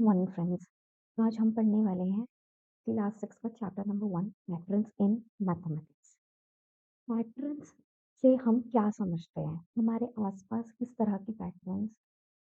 Morning friends. आज हम पढ़ने वाले हैं क्लास 6 का chapter number 1 patterns in mathematics. Patterns से हम क्या समझते हैं, हमारे आसपास किस तरह के पैटर्न्स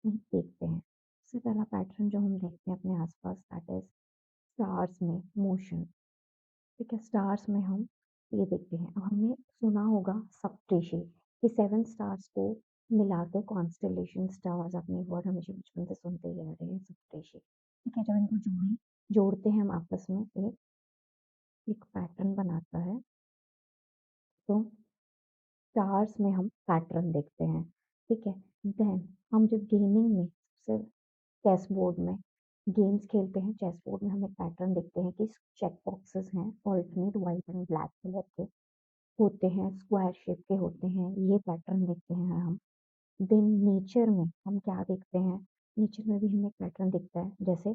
हम देखते हैं। सबसे पहला पैटर्न जो हम देखते हैं अपने आसपास दैट इज स्टार्स में मोशन। ठीक है, स्टार्स में हम ये देखते हैं। अब हमने सुना होगा सप्तऋषि कि 7 स्टार्स को मिला के कॉन्स्टेलेशन स्टार्स, अपने वर्ड हमेशा बचपन से सुनते ही आ रहे हैं सप्तऋषि। ठीक है, जब इनको जोड़ते हैं हम आपस में एक पैटर्न बनाता है। तो स्टार्स में हम पैटर्न देखते हैं। ठीक है, देन हम जब गेमिंग में सबसे चेस बोर्ड में गेम्स खेलते हैं, चेस बोर्ड में हम एक पैटर्न देखते हैं कि चेक बॉक्सेस हैं alternate white and black colour के होते हैं, स्क्वायर शेप के होते हैं, ये पैटर्न देखते हैं हम। देन नेचर में हम क्या देखते हैं, नेचर में भी हमें एक पैटर्न दिखता है, जैसे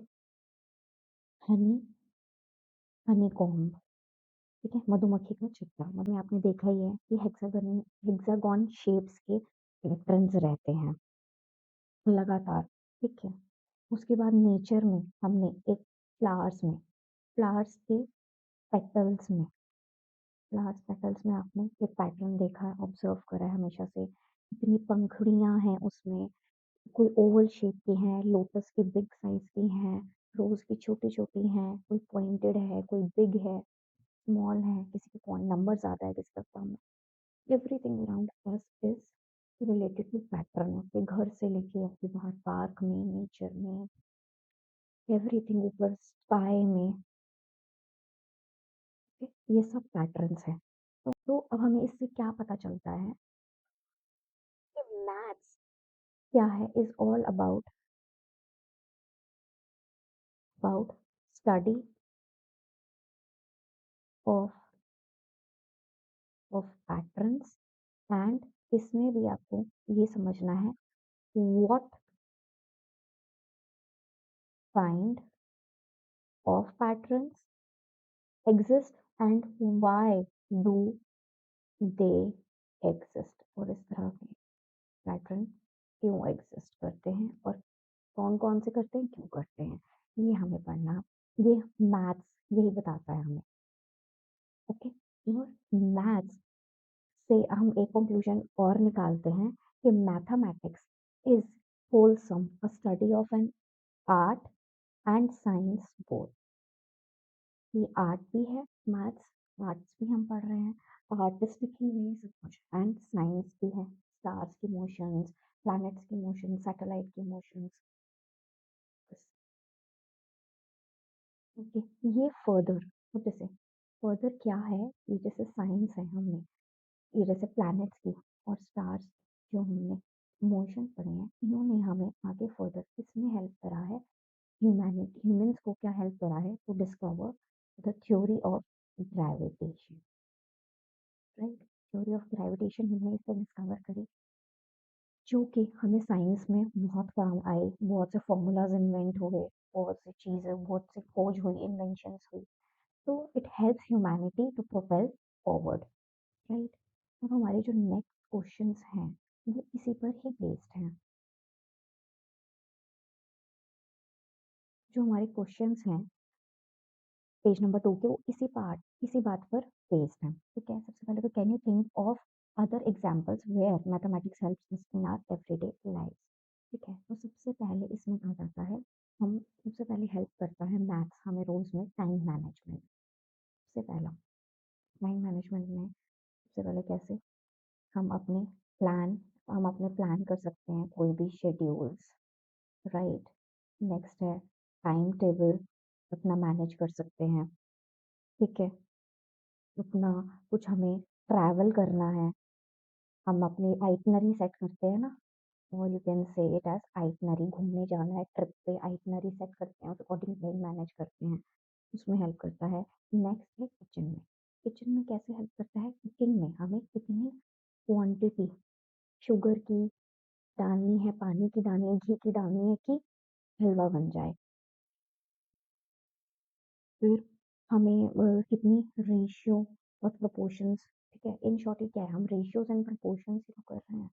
हनी हनी कॉम्ब। ठीक है, मधुमक्खी का छत्ता। मतलब आपने देखा ही है कि हेक्सागन शेप्स के पैटर्न्स रहते हैं लगातार। ठीक है, उसके बाद नेचर में हमने एक फ्लावर्स के पेटल्स में आपने एक पैटर्न देखा है, ऑब्जर्व करा है हमेशा से। इतनी पंखुड़ियां हैं उसमें, कोई ओवल शेप की हैं, लोटस की बिग साइज की हैं, रोज की छोटी छोटी हैं, कोई पॉइंटेड है, कोई बिग है, स्मॉल है, किसी के पॉइंट नंबर ज्यादा है, किसी का कम है। Everything around us is related to pattern. आपके घर से लेके आपके बाहर पार्क में, नेचर में, एवरीथिंग ऊपर स्काई में, ये सब पैटर्न्स हैं। तो अब हमें इससे क्या पता चलता है कि मैथ्स क्या है, is all about study of patterns. And इसमें भी आपको ये समझना है what kind of patterns exist and why do they exist, और इस तरह के पैटर्न क्यों एग्जिस्ट करते हैं और कौन कौन से करते हैं, क्यों करते हैं, ये हमें पढ़ना। ये मैथ्स यही बताता है हमें। ओके, और मैथ्स से हम एक कंक्लूजन और निकालते हैं कि mathematics is wholesome a study of an art and science both. ये आर्ट भी है, मैथ्स आर्ट्स भी हम पढ़ रहे हैं, आर्टिस्टिक ही है सब कुछ, एंड साइंस भी है। स्टार्स की मोशंस, प्लैनेट्स की मोशंस, सैटेलाइट की मोशंस। ओके, ये फर्दर, तो जैसे फर्दर क्या है, ये जैसे साइंस है, हमने ये जैसे प्लैनेट्स की और स्टार्स जो हमने मोशन पढ़े हैं, इन्होंने हमें आगे फर्दर इसमें हेल्प करा है। ह्यूमंस को क्या हेल्प करा है to discover the theory of gravitation. Right, theory of gravitation हमने इसे डिस्कवर करी, जो कि हमें साइंस में बहुत काम आई। बहुत से फॉर्मूलाज इन्वेंट हुए, बहुत सी चीजें, बहुत सी खोज हुई, इन्वेंशंस हुई। तो it helps humanity to propel forward. Right, अब हमारे जो नेक्स्ट क्वेश्चंस हैं वो इसी पर ही बेस्ड हैं। जो हमारे क्वेश्चंस हैं पेज नंबर 2 के, वो इसी बात पर बेस्ड हैं। ठीक है, सबसे पहले तो can you think of other examples where mathematics helps us in our everyday life. ठीक है, तो सबसे पहले इसमें आ जाता है, हम सबसे पहले हेल्प करता है मैथ्स हमें रोज में टाइम मैनेजमेंट। सबसे पहला टाइम मैनेजमेंट में सबसे पहले कैसे हम अपने प्लान कर सकते हैं कोई भी शेड्यूल्स। राइट, नेक्स्ट है टाइम टेबल अपना मैनेज कर सकते हैं। ठीक है, अपना कुछ हमें ट्रैवल करना है, हम अपनी आइटनरी सेट करते हैं ना, और you can say it as itinerary, घूमने जाना है ट्रिप पे, आइटनरी सेट करते हैं, उस अकॉर्डिंग टाइम मैनेज करते हैं, उसमें हेल्प करता है। नेक्स्ट है किचन में। किचन में कैसे हेल्प करता है, कुकिंग में हमें कितनी क्वांटिटी शुगर की डालनी है, पानी की डालनी है, घी की डालनी है कि हलवा बन जाए। फिर हमें कितनी रेशियो और प्रोपोर्शंस। ठीक है, इन शॉर्ट क्या है, हम रेशियोज एंड प्रोपोर्शंस ही तो कर रहे हैं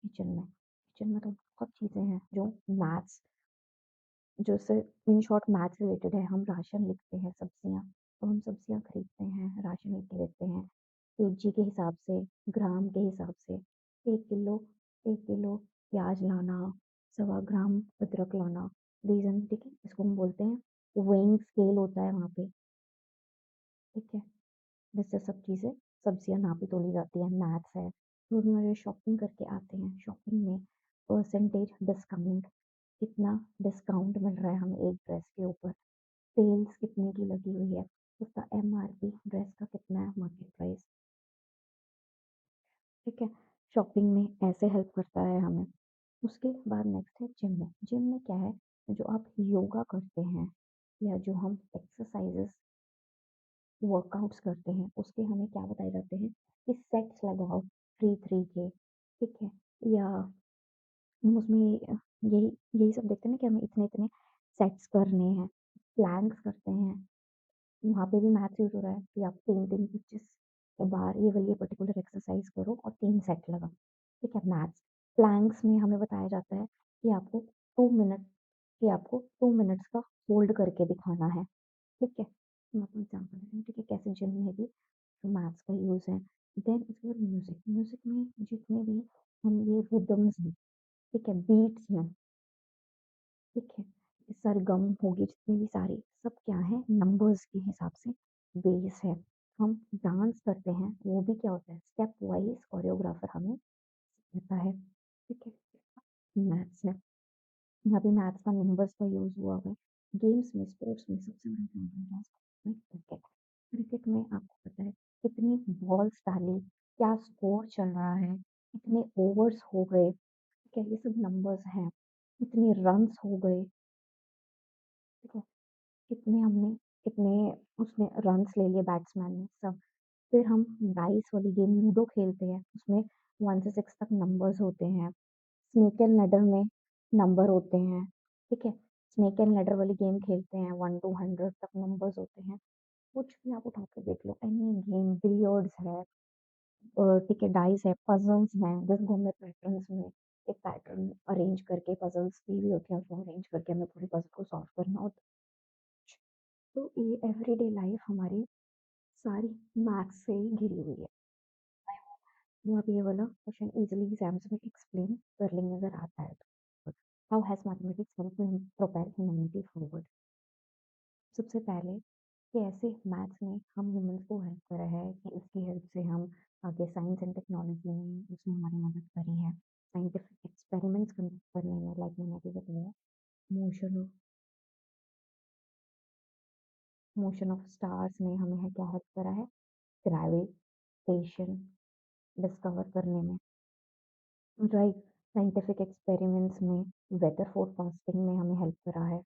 किचन में। किचन में तो बहुत चीज़ें हैं जो मैथ्स जो से इन शॉर्ट मैथ्स रिलेटेड है, हम राशन लिखते हैं सब्जियाँ, तो हम सब्जियाँ खरीदते हैं, राशन लिख के देते हैं, केजी के हिसाब से, ग्राम के हिसाब से, 1 किलो 1 किलो प्याज लाना, सवा ग्राम अदरक लाना, रीज़न ठीक है? इसको हम बोलते हैं वेइंग स्केल होता है वहाँ पे, ठीक है? जिससे सब चीज़ें सब्जियाँ नापी-तोली जाती हैं, मैथ्स है। रोज़मर्रा शॉपिंग करके आते हैं, शॉपिंग में परसेंटेज डिस्काउंट, कितना डिस्काउंट मिल रहा है हमें एक ड्रेस के ऊपर, सेल्स कितने की लगी हुई है, उसका एमआरपी ड्रेस का कितना है मार्केट प्राइस, ठीक है? शॉपिंग में ऐसे हेल्प करता है हमें। उसके बाद नेक्स्ट है जिम में। जिम में क्या है, जो आप योगा करते हैं या जो हम एक्सरसाइज़ेज़ वर्कआउट्स करते हैं, उसके हमें क्या बताए जाते हैं कि सेट्स लगाओ 3-3 के, ठीक है? या हम उसमें यही यही सब देखते हैं ना कि हमें इतने-इतने सेट्स करने हैं, प्लैंक्स करते हैं, वहाँ पे भी मैथ्स यूज़ हो रहा है कि आप 3-3 25 बार ये वाली पर्टिकुलर एक्सरसाइज़ करो और 3 सेट लगाओ, ठीक है? मैथ्स। प्लैंक्स में हमें बताया जाता है कि आपको 2 मिनट कि आपको 2 मिनट्स का होल्ड करके दिखाना है, ठीक है? मैं आपको एग्ज़ाम्पल दे रही हूँ, ठीक है? कैसे जिम में भी मैथ्स का यूज़ है। देन उसके बाद म्यूज़िक, म्यूज़िक में जितने भी हम ये रिदम्स हैं, ठीक है? बीट्स हैं, ठीक है? सरगम होगी जितनी भी सारी, सब क्या है नंबर्स के हिसाब से बेस है। हम डांस करते हैं, वो भी क्या होता है स्टेप वाइज़ कोरियोग्राफर हमें सिखाता है, ठीक है? मैथ्स है, यहाँ पे मैथ्स का नंबर्स का यूज़ हुआ हुआ है। गेम्स में, स्पोर्ट्स में सबसे बड़ा एग्ज़ाम्पल है क्रिकेट। क्रिकेट में आपको पता है कितनी बॉल्स डाली, क्या स्कोर चल रहा है, कितने ओवर्स हो गए, ठीक है? ये सब नंबर्स हैं। कितने रन्स हो गए, ठीक है? कितने उसने रन्स ले लिए बैट्समैन ने, सब। फिर हम डाइस वाली गेम लूडो खेलते हैं, उसमें 1 से 6 तक नंबर्स होते हैं। स्नेक एंड लैडर में नंबर होते हैं, ठीक है? स्नेक एंड लैडर वाली गेम खेलते हैं, 1 टू 100 तक नंबर्स होते हैं। कुछ भी आप उठा के देख लो, एनी गेम, बिलियर्ड्स है, ठीक है, डाइस है, पज़ल्स हैं, जिसको हमें पैटर्न्स में एक पैटर्न अरेंज करके पज़ल्स भी होती हैं, उसको अरेंज करके हमें पूरे पज़ल को सॉल्व करना होता है। तो ये एवरीडे लाइफ हमारी सारी मैथ्स से ही घिरी हुई है। वो आप ये वाला क्वेश्चन इजीली एग्जाम्स में एक्सप्लेन कर लेंगे अगर आता है तो। How has mathematics helped propel humanity forward? सबसे पहले कैसे मैथ्स ने हम ह्यूमंस को हेल्प करा है कि उसकी हेल्प से हम आगे साइंस एंड टेक्नोलॉजी में उसने हमारी मदद करी है। साइंटिफिक एक्सपेरिमेंट्स कंडक्ट करने में लाइक मैंने अभी बताया, motion of motion of stars ने हमें है क्या हेल्प करा है, ग्रेविटेशन डिस्कवर करने में, राइट? साइंटिफिक एक्सपेरिमेंट्स में वेदर फोरकास्टिंग में हमें हेल्प करा है,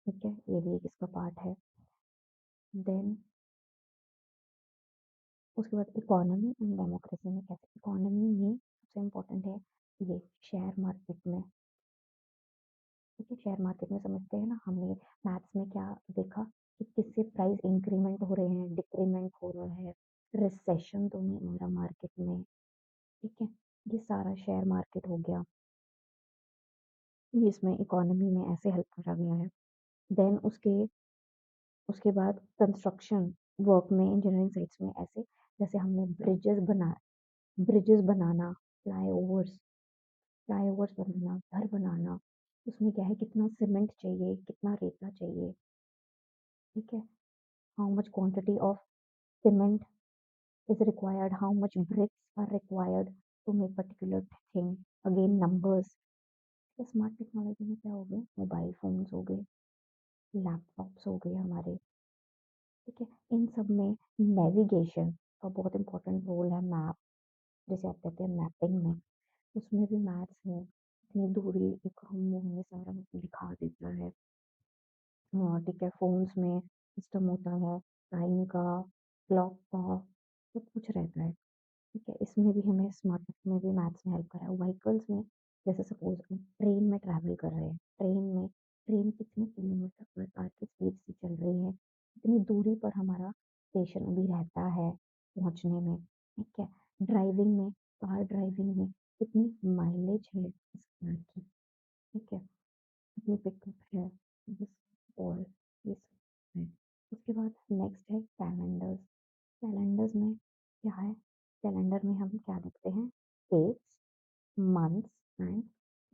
ठीक है? ये भी एक इसका पार्ट है। देन उसके बाद इकोनॉमी एंड डेमोक्रेसी में कैसे, इकोनॉमी में सबसे इम्पोर्टेंट है ये शेयर मार्केट में, ठीक है? शेयर मार्केट में समझते हैं ना, हमने मैथ्स में क्या देखा कि किससे प्राइस इंक्रीमेंट हो रहे हैं, डिक्रीमेंट हो रहा है, रिसेशन तो नहीं हो रहा मार्केट में, ठीक है? ये सारा शेयर मार्केट हो गया, ये इसमें इकोनॉमी में ऐसे हेल्प करा गया है। देन उसके बाद कंस्ट्रक्शन वर्क में, इंजीनियरिंग साइट्स में ऐसे, जैसे हमने ब्रिजेस बनाना, फ्लाईओवर्स फ्लाईओवर्स बनाना, घर बनाना, उसमें क्या है कितना सीमेंट चाहिए, कितना रेता चाहिए, ठीक है? How much quantity of cement is required, how much bricks are required to make particular thing, again numbers. Smart technology में क्या हो गया, मोबाइल फोन्स हो गए, लैपटॉप्स हो गए हमारे, ठीक है? इन सब में नेविगेशन का बहुत इंपॉर्टेंट रोल है, मैप जिसे आप कहते हैं मैपिंग में, उसमें भी मैथ्स है, इतनी दूरी एक हम वो हमें सारा दिखा देता है। हाँ, ठीक है, फ़ोन्स में सिस्टम होता है, टाइम का, क्लॉक का, सब कुछ रहता है, ठीक है? इसमें भी हमें स्मार्ट में भी मैथ्स ने हेल्प करा है। व्हीकल्स में जैसे सपोज़ हम ट्रेन में ट्रैवल कर रहे हैं, ट्रेन कितने किलोमीटर पर आवर की स्पीड से चल रही है, कितनी दूरी पर हमारा स्टेशन अभी रहता है पहुँचने में, ठीक है? ड्राइविंग में कार ड्राइविंग में कितनी माइलेज है इस कार की, अपनी पिकअप है, बस और ये सब है। उसके बाद नेक्स्ट है कैलेंडर्स। कैलेंडर्स में क्या है? कैलेंडर में हम क्या देखते हैं? Dates, months and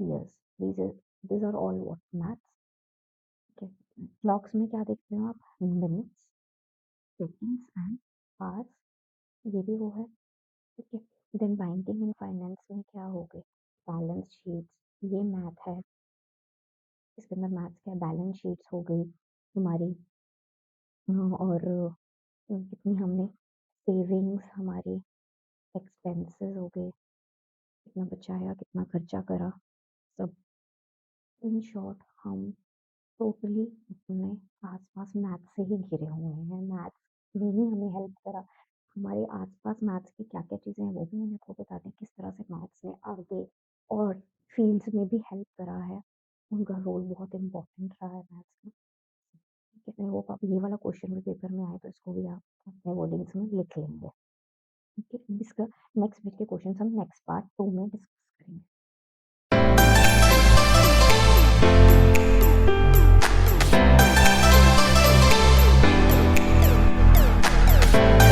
years. These are all what? Maths. ठीक है। क्लॉक्स में क्या देखते हो आप? Minutes, seconds and hours. ये भी वो है। ठीक है। देन बैंकिंग एंड फाइनेंस में क्या हो गए? बैलेंस शीट्स, ये मैथ है। इसके अंदर मैथ्स क्या है? बैलेंस शीट्स हो गई हमारी, और कितनी हमने सेविंग्स, हमारी एक्सपेंसेस हो गए, कितना बचाया, कितना खर्चा करा, सब। इन शॉर्ट हम टोटली अपने आसपास मैथ से ही घिरे हुए हैं। मैथ्स ने ही हमें हेल्प करा। हमारे आसपास मैथ्स की क्या-क्या चीज़ें हैं वो भी मैंने आपको बता दी, किस तरह से मैथ्स ने आगे और फील्ड्स में भी हेल्प करा है। उनका रोल बहुत इम्पोर्टेंट रहा है मैथ्स में। ठीक है, आई होप आप ये वाला क्वेश्चन भी पेपर में आए तो इसको भी आप अपने वर्डिंग्स में लिख लेंगे। ठीक है, इसका नेक्स्ट वीक के क्वेश्चन हम नेक्स्ट पार्ट 2 में डिस्कस करेंगे।